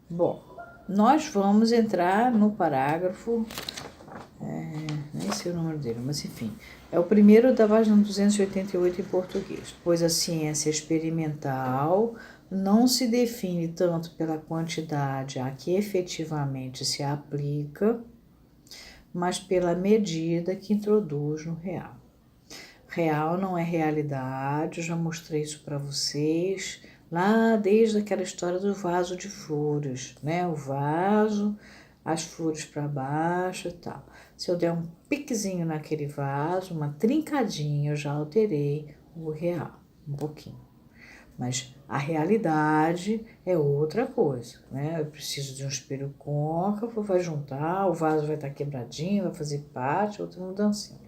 Bom, nós vamos entrar no parágrafo, nem sei o número dele, mas enfim, é o primeiro da página 288 em português. Pois a ciência experimental não se define tanto pela quantidade a que efetivamente se aplica, mas pela medida que introduz no real. Real não é realidade, eu já mostrei isso para vocês, lá desde aquela história do vaso de flores, né? O vaso, as flores para baixo e tal. Se eu der um piquezinho naquele vaso, uma trincadinha, eu já alterei o real, um pouquinho. Mas a realidade é outra coisa, né? Eu preciso de um espelho côncavo, vai juntar, o vaso vai estar quebradinho, vai fazer parte, outra mudancinha.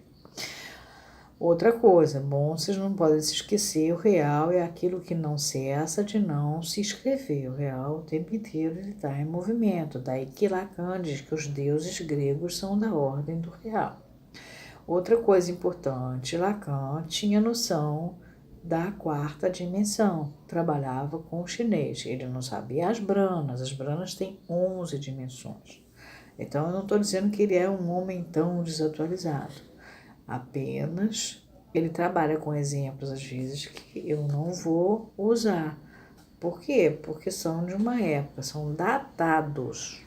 Outra coisa, bom, vocês não podem se esquecer, o real é aquilo que não cessa de não se escrever. O real o tempo inteiro ele está em movimento. Daí que Lacan diz que os deuses gregos são da ordem do real. Outra coisa importante, Lacan tinha noção da quarta dimensão, trabalhava com o chinês. Ele não sabia as branas têm 11 dimensões. Então eu não estou dizendo que ele é um homem tão desatualizado. Apenas ele trabalha com exemplos, às vezes, que eu não vou usar. Por quê? Porque são de uma época, são datados.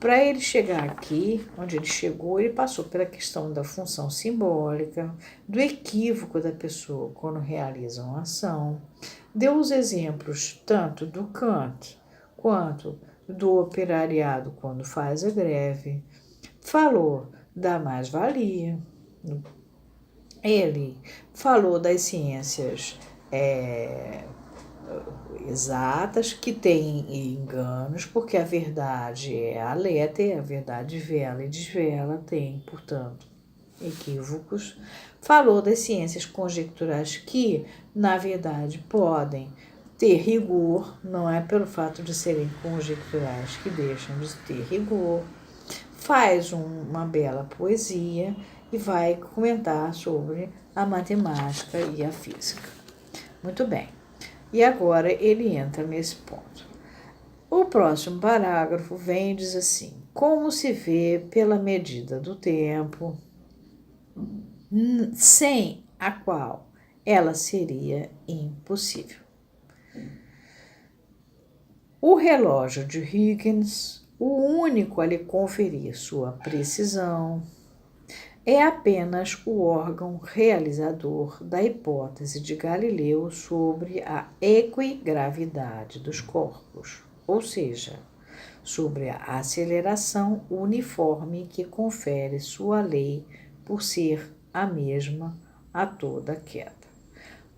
Para ele chegar aqui, onde ele chegou, ele passou pela questão da função simbólica, do equívoco da pessoa quando realiza uma ação. Deu os exemplos tanto do Kant quanto do operariado quando faz a greve. Falou da mais-valia. Ele falou das ciências exatas que têm enganos, porque a verdade é aléatea, a verdade vela e desvela, tem, portanto, equívocos. Falou das ciências conjecturais que, na verdade, podem ter rigor, não é pelo fato de serem conjecturais que deixam de ter rigor. Faz uma bela poesia e vai comentar sobre a matemática e a física. Muito bem. E agora ele entra nesse ponto. O próximo parágrafo vem e diz assim: como se vê pela medida do tempo, sem a qual ela seria impossível. O relógio de Huygens, o único a lhe conferir sua precisão, é apenas o órgão realizador da hipótese de Galileu sobre a equigravidade dos corpos, ou seja, sobre a aceleração uniforme que confere sua lei por ser a mesma a toda queda.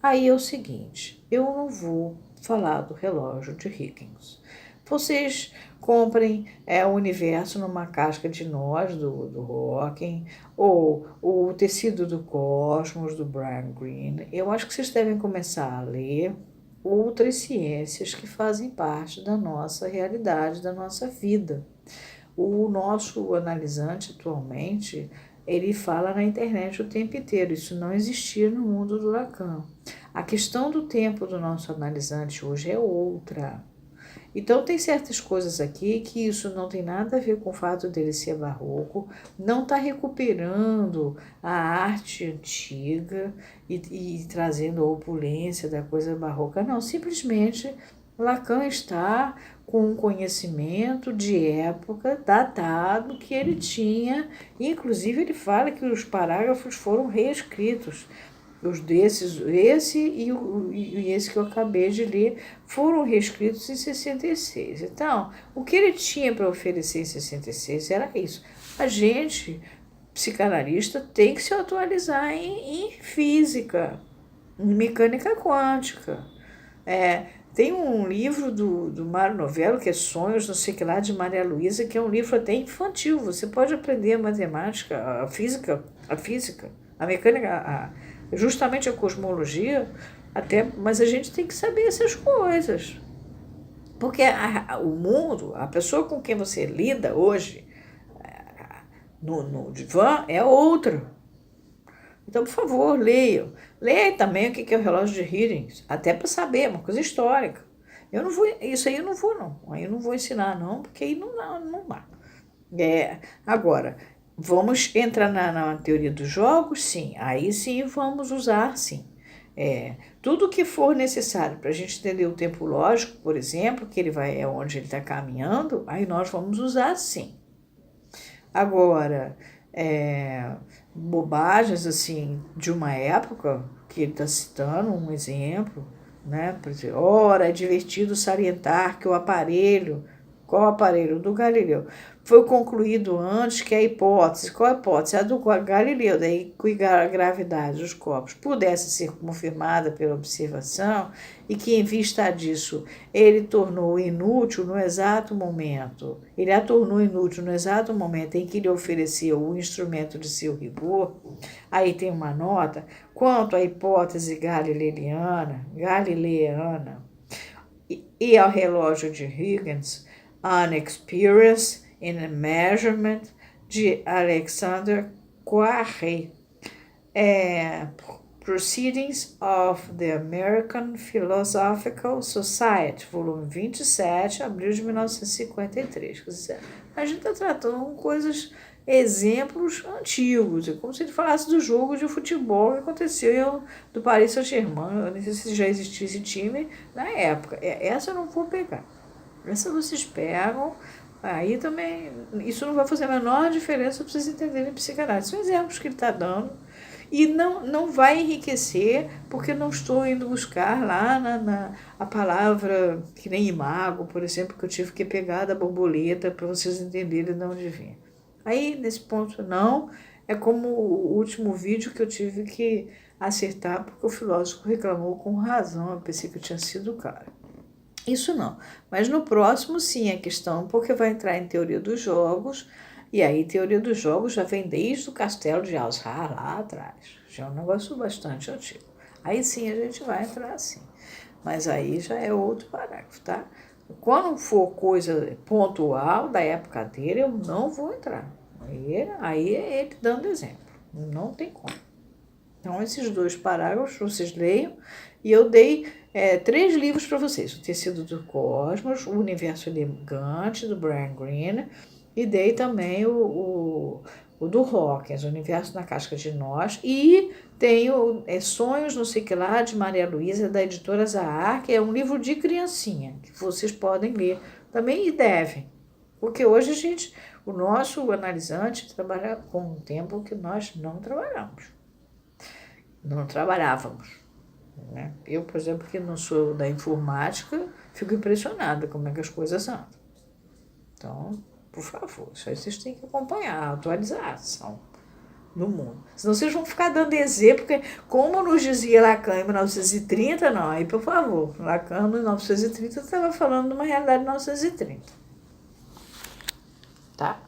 Aí é o seguinte, eu não vou falar do relógio de Huygens. Vocês comprem o universo numa casca de nós, do Hawking, ou o tecido do cosmos, do Brian Greene. Eu acho que vocês devem começar a ler outras ciências que fazem parte da nossa realidade, da nossa vida. O nosso analisante atualmente, ele fala na internet o tempo inteiro. Isso não existia no mundo do Lacan. A questão do tempo do nosso analisante hoje é outra. Então, tem certas coisas aqui que isso não tem nada a ver com o fato dele ser barroco, não está recuperando a arte antiga e trazendo a opulência da coisa barroca, não, simplesmente Lacan está com um conhecimento de época datado que ele tinha, inclusive ele fala que os parágrafos foram reescritos. Esse e esse que eu acabei de ler foram reescritos em 66. Então, o que ele tinha para oferecer em 66 era isso. A gente, psicanalista, tem que se atualizar em física, em mecânica quântica. Tem um livro do Mário Novello, que é Sonhos, não sei o que lá, de Maria Luísa, que é um livro até infantil. Você pode aprender a matemática, a física, a mecânica, justamente a cosmologia, mas a gente tem que saber essas coisas. Porque o mundo, a pessoa com quem você lida hoje, no divã, é outra. Então, por favor, leiam. Leia também o que é o relógio de Huygens, até para saber, uma coisa histórica. Eu não vou, isso aí eu não vou, não. Aí eu não vou ensinar, não, porque aí não dá, não dá. Agora, vamos entrar na teoria dos jogos? Sim. Aí sim vamos usar, sim. Tudo que for necessário para a gente entender o tempo lógico, por exemplo, que ele vai, é onde ele está caminhando, aí nós vamos usar, sim. Agora, bobagens assim de uma época que ele está citando, um exemplo, né? Por exemplo, ora, é divertido salientar que o aparelho, qual aparelho? O do Galileu, foi concluído antes que a hipótese, qual a hipótese? A do Galileu, daí que a gravidade dos corpos pudesse ser confirmada pela observação e que, em vista disso, ele tornou inútil no exato momento, ele a tornou inútil no exato momento em que lhe ofereceu o instrumento de seu rigor. Aí tem uma nota, quanto à hipótese galileana e ao relógio de Huygens, An Experience in Measurement, de Alexander Poiré, Proceedings of the American Philosophical Society, volume 27, abril de 1953. Quer dizer, a gente está tratando coisas, exemplos antigos, é como se ele falasse do jogo de futebol que aconteceu do Paris Saint-Germain. Eu não sei se já existia esse time na época. Essa eu não vou pegar. Essa vocês pegam, aí também, isso não vai fazer a menor diferença para vocês entenderem psicanálise. São exemplos que ele está dando e não vai enriquecer, porque não estou indo buscar lá a palavra, que nem imago, por exemplo, que eu tive que pegar da borboleta para vocês entenderem de onde vem. Aí, nesse ponto, não. É como o último vídeo que eu tive que acertar, porque o filósofo reclamou com razão, eu pensei que eu tinha sido claro. Isso não, mas no próximo sim a questão, porque vai entrar em teoria dos jogos, e aí teoria dos jogos já vem desde o castelo de Al-Azhar lá atrás, já é um negócio bastante antigo. Aí sim a gente vai entrar assim, mas aí já é outro parágrafo, tá? Quando for coisa pontual da época dele, eu não vou entrar. Aí é ele dando exemplo, não tem como. Então, esses 2 parágrafos vocês leiam, e eu dei 3 livros para vocês: O Tecido do Cosmos, O Universo Elegante, do Brian Greene, e dei também o do Hawkins, O Universo na Casca de Nós, e tenho Sonhos, não sei que lá, de Maria Luísa, da editora Zahar, que é um livro de criancinha, que vocês podem ler também e devem, porque hoje o nosso analisante trabalha com um tempo que nós não trabalhávamos. Né? Eu, por exemplo, que não sou da informática, fico impressionada como é que as coisas andam. Então, por favor, isso aí vocês têm que acompanhar, a atualização do mundo. Senão vocês vão ficar dando exemplo, porque como nos dizia Lacan em 1930, não, aí por favor, Lacan em 1930 estava falando de uma realidade de 1930. Tá?